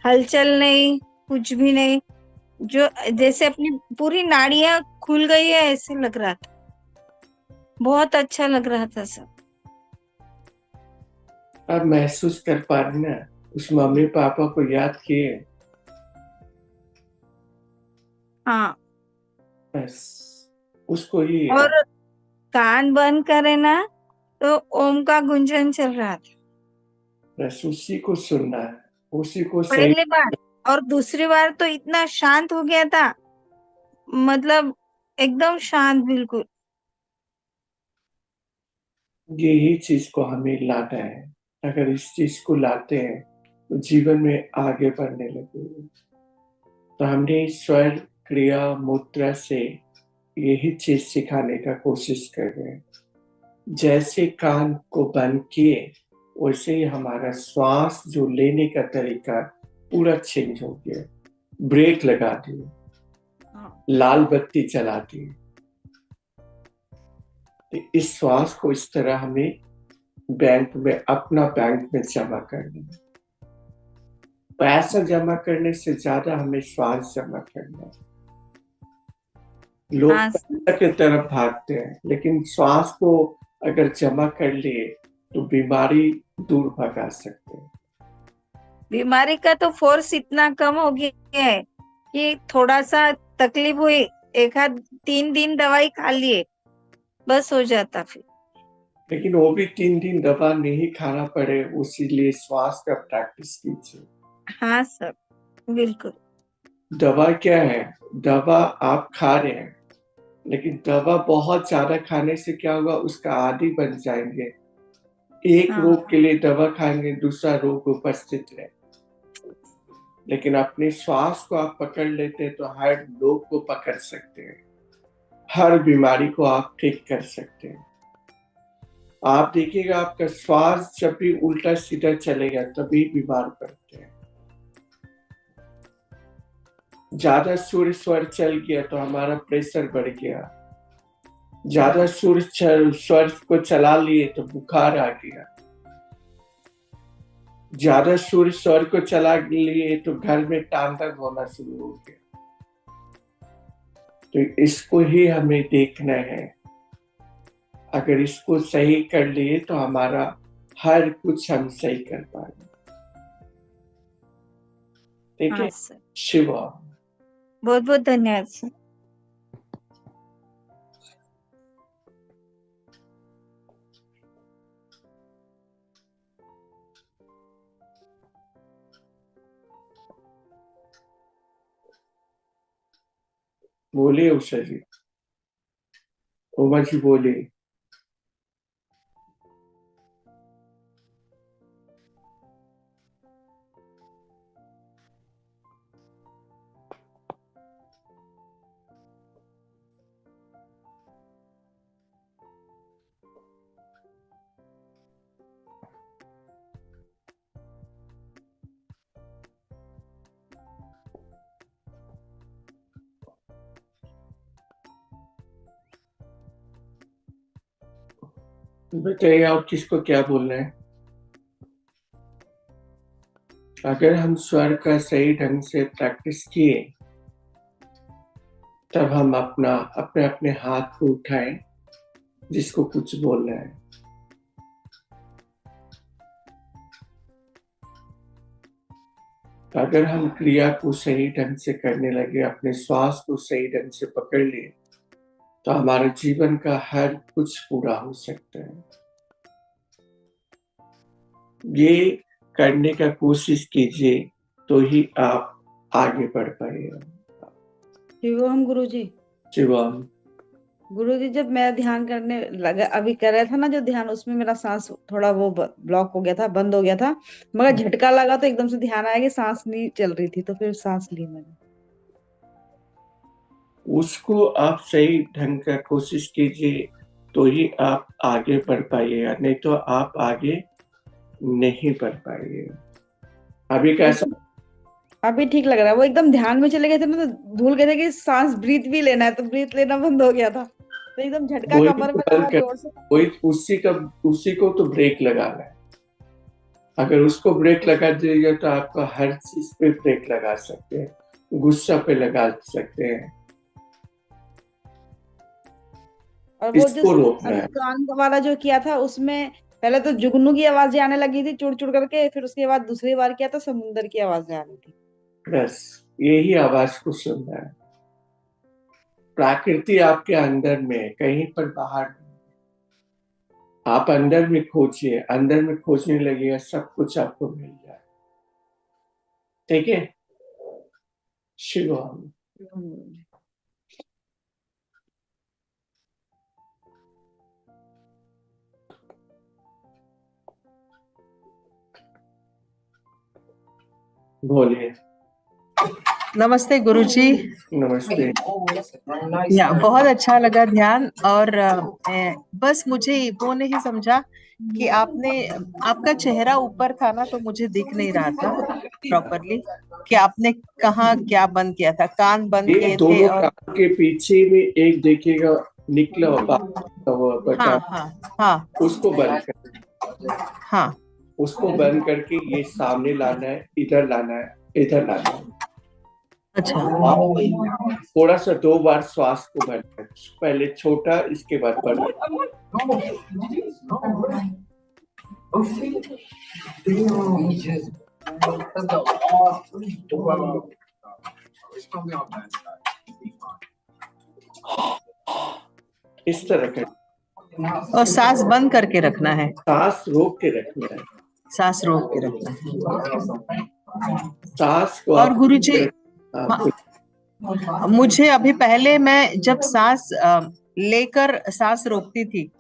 हलचल नहीं, कुछ भी नहीं, जो जैसे अपनी पूरी नाड़ियां खुल गई है ऐसे लग रहा था। बहुत अच्छा लग रहा था सर। आप महसूस कर पा रहे ना? उस मम्मी पापा को याद किए? हाँ, बस उसको ही और कान बंद करे ना तो ओम का गुंजन चल रहा था बस उसी को सुनना है, उसी को सही। पहली बार। और दूसरी बार तो इतना शांत हो गया था, मतलब एकदम शांत बिल्कुल। यही चीज को हमें लाना है। अगर इस चीज को लाते हैं तो जीवन में आगे बढ़ने लगेंगे। तो हमने स्वर, क्रिया, मुद्रा से यही चीज सिखाने का कोशिश कर रहे हैं। जैसे कान को बंद किए वैसे ही हमारा श्वास जो लेने का तरीका पूरा चेंज हो गया। ब्रेक लगा दिए, हाँ, लाल बत्ती जला दी। तो इस श्वास को इस तरह हमें बैंक में, अपना बैंक में जमा करना है। पैसा जमा करने से ज्यादा हमें श्वास जमा करना है। लोग हाँ सर। पैसा की तरफ भागते हैं, लेकिन श्वास को अगर जमा कर लिए तो बीमारी दूर भगा सकते हैं। बीमारी का तो फोर्स इतना कम हो गया है कि थोड़ा सा तकलीफ हुई, एक आध 3 दिन दवाई खा लिए, बस हो जाता फिर। लेकिन वो भी 3 दिन दवा नहीं खाना पड़े, उसीलिए श्वास का प्रैक्टिस कीजिए। हाँ सर, बिल्कुल। दवा क्या है? दवा आप खा रहे हैं, लेकिन दवा बहुत ज्यादा खाने से क्या होगा? उसका आदी बन जाएंगे। एक हाँ, रोग के लिए दवा खाएंगे, दूसरा रोग उपस्थित रहे। लेकिन अपने श्वास को आप पकड़ लेते हैं तो हर रोग को पकड़ सकते हैं, हर बीमारी को आप ठीक कर सकते हैं। आप देखिएगा आपका श्वास जब भी उल्टा सीधा चलेगा तभी बीमार पड़ते हैं। ज्यादा सुर स्वर चल गया तो हमारा प्रेशर बढ़ गया। ज्यादा सुर स्वर को चला लिए तो बुखार आ गया। ज्यादा सुर स्वर को चला लिए तो घर में तांडव होना शुरू हो गया। तो इसको ही हमें देखना है। अगर इसको सही कर लिए तो हमारा हर कुछ हम सही कर पाएंगे। ठीक हाँ है? सर, शिवा। बहुत बहुत धन्यवाद सर। बोलिए उषा जी, उमा जी बोलिए। बताइए आप किसको क्या बोलना है। अगर हम स्वर का सही ढंग से प्रैक्टिस किए तब हम अपने अपने हाथ को उठाएं जिसको कुछ बोलना है। अगर हम क्रिया को सही ढंग से करने लगे, अपने श्वास को सही ढंग से पकड़ लिए, तो हमारे जीवन का हर कुछ पूरा हो सकता है। ये करने का कोशिश कीजिए तो ही आप आगे बढ़ पाएगा। शिवम गुरुजी, शिवम गुरुजी जब मैं ध्यान करने लगा, अभी कर रहा था ना जो ध्यान, उसमें मेरा सांस थोड़ा वो ब्लॉक हो गया था, बंद हो गया था, मगर झटका लगा तो एकदम से ध्यान आया कि सांस नहीं चल रही थी, तो फिर सांस ली मैंने। उसको आप सही ढंग का कोशिश कीजिए तो ही आप आगे बढ़ पाइएगा, नहीं तो आप आगे नहीं बढ़ पाइएगा। अभी कैसा? अभी ठीक लग रहा है। वो एकदम ध्यान में चले गए थे ना, तो भूल गए थे कि सांस ब्रीथ भी लेना है, तो ब्रीथ लेना बंद हो गया था, तो एकदम झटका वही कमर तो में बंद लगा कर, जोर से। वही उसी को तो ब्रेक लगाना है। अगर उसको ब्रेक लगा दीजिएगा तो आपका हर चीज पे ब्रेक लगा सकते हैं, गुस्सा पे लगा सकते हैं। और वो इसको जो रोकना है। कान वाला जो किया था, उसमें पहले तो जुगनू की आवाजें आने लगी थी चुड़ चुड़ करके, फिर उसके बाद दूसरी बार किया तो समुंदर की आवाजें आ रही थी। बस यही आवाज को सुनना है। प्रकृति आपके अंदर में है, कहीं पर बाहर नहीं। आप अंदर में खोजिए, अंदर में खोजने लगेगा, सब कुछ आपको मिल जाए। ठीक है शिवम। बोलिए। नमस्ते गुरुजी। नमस्ते। बहुत अच्छा लगा ध्यान। और बस मुझे वो नहीं समझा कि आपका चेहरा ऊपर था ना, तो मुझे दिख नहीं रहा था प्रॉपरली कि आपने कहाँ क्या बंद किया था। कान बंद ये किए थे दोनों और कान के पीछे में एक देखिएगा निकला हुआ बटन, हाँ उसको बंद कर। हाँ उसको बंद करके ये सामने लाना है, इधर लाना है, इधर लाना है। अच्छा। आप थोड़ा सा 2 बार श्वास को बंद कर, पहले छोटा, इसके बाद बड़ा। इस तरह का। और सांस बंद करके रखना है, सांस रोक के रखना है, सांस रोक के रखना है। सांस को। और गुरुजी, मुझे अभी पहले मैं जब सांस लेकर सांस रोकती थी,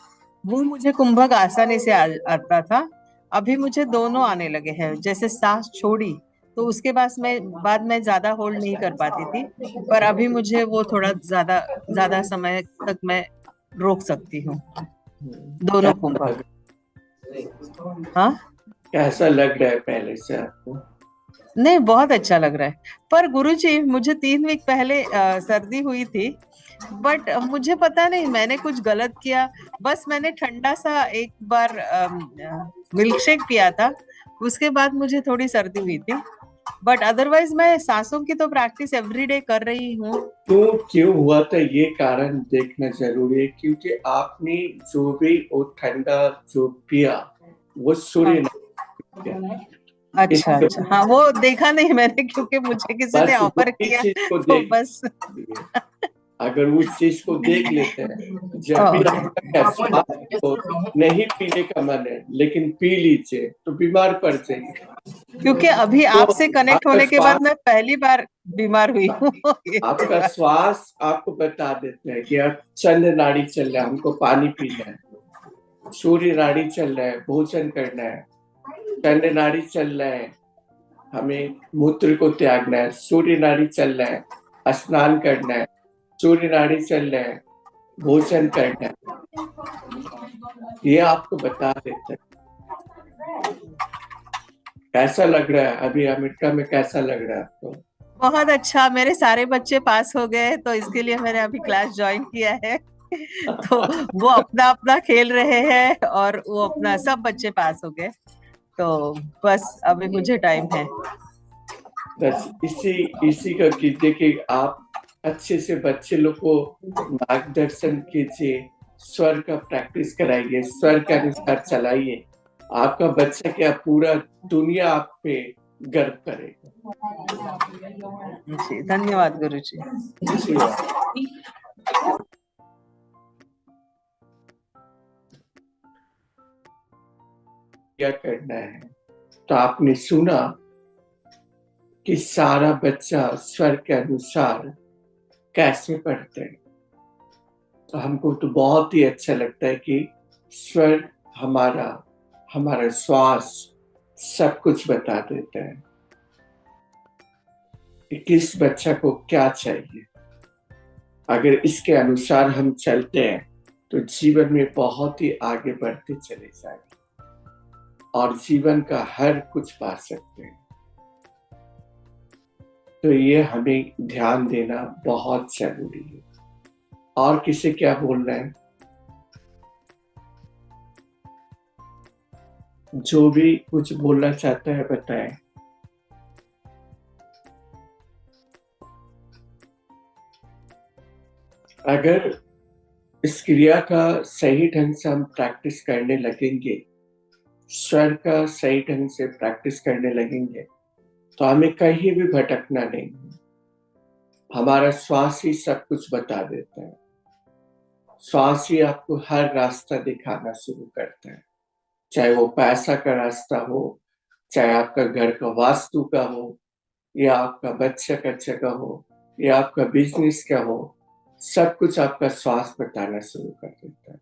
वो मुझे कुंभक आसानी से आता था। अभी मुझे दोनों आने लगे हैं। जैसे सांस छोड़ी तो उसके बाद मैं ज्यादा होल्ड नहीं कर पाती थी, पर अभी मुझे वो थोड़ा ज्यादा समय तक मैं रोक सकती हूँ दोनों कुंभक। हाँ, कैसा लग रहा है पहले से आपको? नहीं, बहुत अच्छा लग रहा है। पर गुरुजी, मुझे 3 वीक पहले सर्दी हुई थी, बट मुझे पता नहीं मैंने कुछ गलत किया। बस मैंने ठंडा सा एक बार मिल्क शेक पिया था, उसके बाद मुझे थोड़ी सर्दी हुई थी। बट अदरवाइज मैं सांसों की तो प्रैक्टिस एवरीडे कर रही हूँ। क्यों हुआ था ये कारण देखना जरूरी है, क्योंकि आपने जो भी वो ठंडा जो पिया वो सूर्य ने। अच्छा, हाँ, वो देखा नहीं मैंने, क्योंकि मुझे किसी ने ऑफर किया तो बस। अगर उस चीज को देख लेते हैं, जब भी आपको नहीं पीने का मन है लेकिन पी लीजिए तो बीमार पड़ जाएंगे। क्योंकि अभी आपसे कनेक्ट होने के बाद मैं पहली बार बीमार हुई हूँ। आपका श्वास आपको बता देते हैं कि आप चंद्र नाड़ी चल रहा है, हमको पानी पीना है। सूर्य नाड़ी चल रहा है, भोजन करना है। चंद्र नाड़ी चल रहा है, हमें मूत्र को त्यागना है। सूर्य नाड़ी चल रहा है, स्नान करना है। सूर्य नाड़ी चल रहा है, भोजन करना है। ये आपको बता देते हैं। कैसा लग रहा है अभी अमेरिका में, कैसा लग रहा है आपको? बहुत अच्छा। मेरे सारे बच्चे पास हो गए, तो इसके लिए मैंने अभी क्लास ज्वाइन किया है। तो वो अपना अपना खेल रहे हैं और वो अपना, सब बच्चे पास हो गए। तो बस अभी मुझे टाइम है। बस इसी इसी का कीजिए कि आप अच्छे से बच्चे लोग को मार्गदर्शन कीजिए, स्वर का प्रैक्टिस कराइए, स्वर के अनुसार चलाइए। आपका बच्चा क्या, पूरा दुनिया आप पे गर्व करेगा। जी धन्यवाद गुरुजी। जी। क्या करना है, तो आपने सुना कि सारा बच्चा स्वर के अनुसार कैसे पढ़ते हैं। तो हमको तो बहुत ही अच्छा लगता है कि स्वर हमारा हमारा श्वास सब कुछ बता देता है कि किस बच्चा को क्या चाहिए। अगर इसके अनुसार हम चलते हैं तो जीवन में बहुत ही आगे बढ़ते चले जाएंगे और जीवन का हर कुछ पा सकते हैं। तो ये हमें ध्यान देना बहुत जरूरी है। और किसे क्या बोलना है? जो भी कुछ बोलना चाहता है बताएं। अगर इस क्रिया का सही ढंग से हम प्रैक्टिस करने लगेंगे, स्वर का सही ढंग से प्रैक्टिस करने लगेंगे, तो हमें कहीं भी भटकना नहीं है। हमारा श्वास ही सब कुछ बता देता है। श्वास ही आपको हर रास्ता दिखाना शुरू करता है, चाहे वो पैसा का रास्ता हो, चाहे आपका घर का वास्तु का हो, या आपका बच्चा का जगह हो, या आपका बिजनेस का हो, सब कुछ आपका श्वास बताना शुरू कर देता है।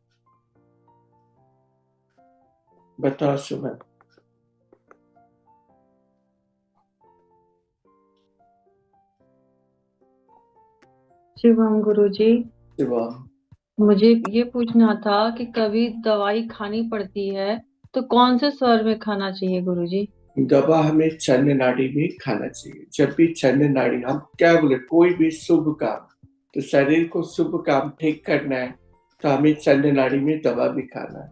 बताओ सुमन। शिवम गुरुजी, शिवम, मुझे ये पूछना था कि कभी दवाई खानी पड़ती है तो कौन से स्वर में खाना चाहिए गुरुजी? दवा हमें चंद्र नाड़ी में खाना चाहिए। जब भी चंद्र नाड़ी, हम क्या बोले, कोई भी शुभ काम, तो शरीर को शुभ काम ठीक करना है तो हमें चंद्र नाड़ी में दवा भी खाना है।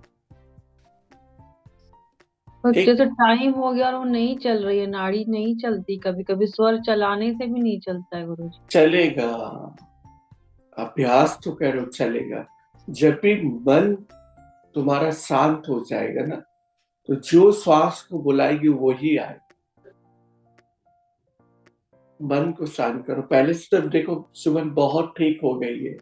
और ठीक। जैसे टाइम हो गया और वो नहीं चल रही है, नाड़ी नहीं चलती, कभी कभी स्वर चलाने से भी नहीं चलता है गुरुजी। चलेगा, अभ्यास तो करो, चलेगा। जब भी मन तुम्हारा शांत हो जाएगा ना, तो जो श्वास को बुलाएगी वही आए। मन को शांत करो। पहले से तो देखो सुमन बहुत ठीक हो गई है,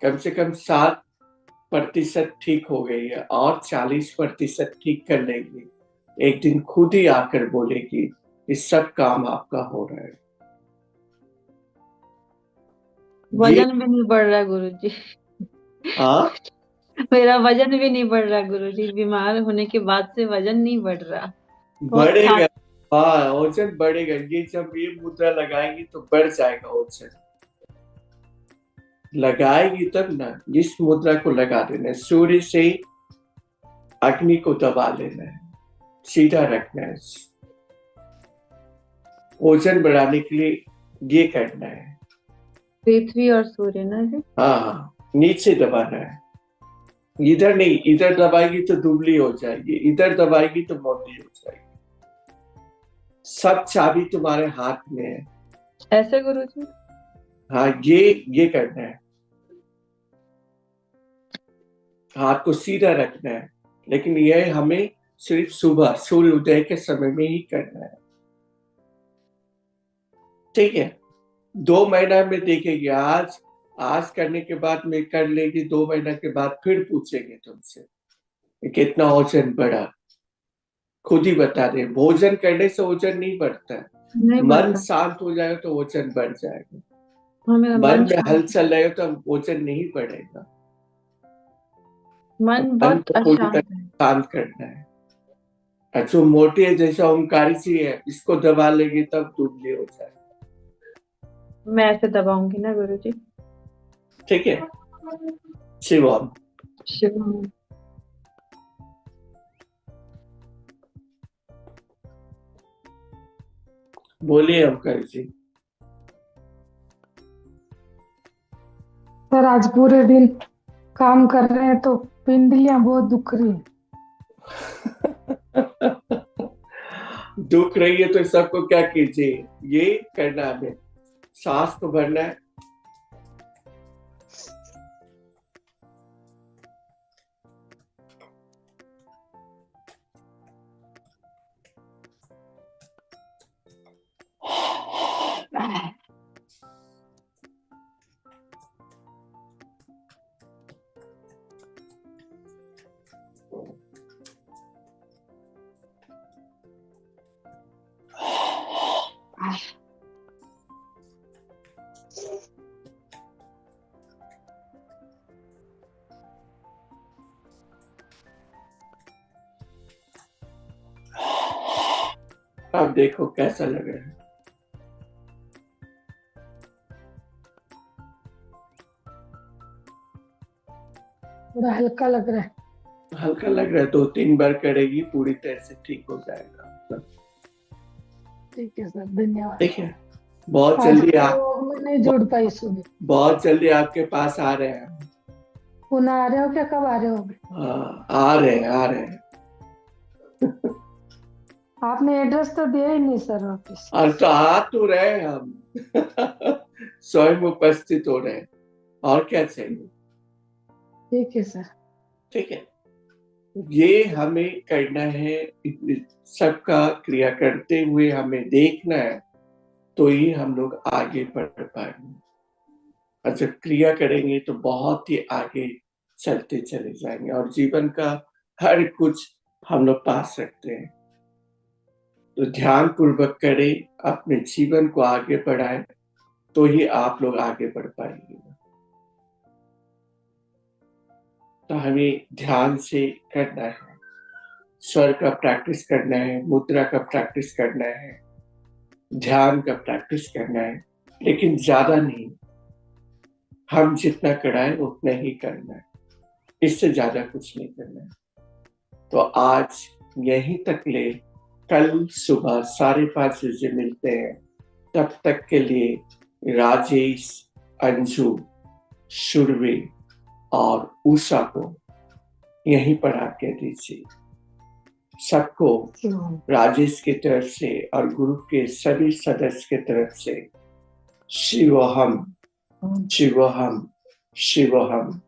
कम से कम 7% ठीक हो गई है, और 40% ठीक कर लेगी। एक दिन खुद ही आकर बोलेगी कि सब काम आपका हो रहा है। वजन भी नहीं बढ़ रहा है गुरुजी। हाँ, मेरा वजन भी नहीं बढ़ रहा गुरुजी, बीमार होने के बाद से वजन नहीं बढ़ रहा, बहुत बढ़ेगा। हाँ, वजन बढ़ेगा। ये जब ये मुद्रा लगाएगी तो बढ़ जाएगा वजन। लगाएगी तब ना। इस मुद्रा को लगा देना है, सूर्य से अग्नि को दबा लेना है, सीधा रखना है। वजन बढ़ाने के लिए ये करना है। पृथ्वी और सूर्य ना जी। हाँ, नीचे दबाना है, इधर नहीं। इधर दबाएगी तो दुबली हो जाएगी, इधर दबाएगी तो मोटी हो जाएगी। सब चाबी तुम्हारे हाथ में है। ऐसे गुरुजी? हाँ, ये करना है। हाथ को सीधा रखना है, लेकिन यह हमें सिर्फ सुबह सूर्य उदय के समय में ही करना है। ठीक है? 2 महीना में देखेंगे। आज करने के बाद में कर लेगी, 2 महीना के बाद फिर पूछेंगे तुमसे कितना वजन बढ़ा। खुद ही बता दे। भोजन करने से वजन नहीं बढ़ता है। नहीं मन बढ़ता। शांत हो जाएगा तो वजन बढ़ जाएगा। हाँ, मेरा मन में शांत- हलचल रहेगा तो वजन नहीं बढ़ेगा। मन मन बहुत को पूरी अशांत तरह है। शांत करना है। जो मोटी है, जैसा ओंकारी सी है, इसको दबा लेगी तब दुबली हो जाएगी। मैं ऐसे दबाऊंगी ना गुरुजी। ठीक है? शिवम, शिवम। बोलिए ओंकार जी। सर आज पूरे दिन काम कर रहे हैं तो पिंडलियां बहुत दुख रही है। दुख रही है तो सबको क्या कीजिए, ये करना है, सांस को भरना है। अब देखो कैसा लग रहा है। थोड़ा हल्का लग रहा है। हल्का लग रहा है, 2-3 बार करेगी पूरी तरह से ठीक हो जाएगा। ठीक है सर, धन्यवाद। देखिए बहुत आज जल्दी तो मैं नहीं जुड़ पाई सुबह। बहुत जल्दी आपके पास आ रहे हैं। पुनः आ रहे हो क्या, कब आ रहे हो? हाँ, आ रहे हैं। आपने एड्रेस तो दिया ही नहीं सर ऑफिस। और तो आ तो रहे हैं हम। स्वयं उपस्थित हो रहे हैं, और क्या चाहिए। ठीक है सर। ठीक है, ये हमें करना है, सबका क्रिया करते हुए हमें देखना है, तो ही हम लोग आगे बढ़ पाएंगे। और जब क्रिया करेंगे तो बहुत ही आगे चलते चले जाएंगे और जीवन का हर कुछ हम लोग पा सकते हैं। तो ध्यान पूर्वक करें, अपने जीवन को आगे बढ़ाएं, तो ही आप लोग आगे बढ़ पाएंगे। तो हमें ध्यान से करना है, स्वर का प्रैक्टिस करना है, मुद्रा का प्रैक्टिस करना है, ध्यान का प्रैक्टिस करना है, लेकिन ज्यादा नहीं। हम जितना कराएं उतना ही करना है, इससे ज्यादा कुछ नहीं करना है। तो आज यहीं तक ले, कल सुबह 5:30 बजे मिलते हैं। तब तक के लिए राजेश, अंजू, शुरवी और उषा को यहीं पर आके दीजिए। सबको राजेश की तरफ से और ग्रुप के सभी सदस्य की तरफ से शिवोहम शिवोहम शिवोहम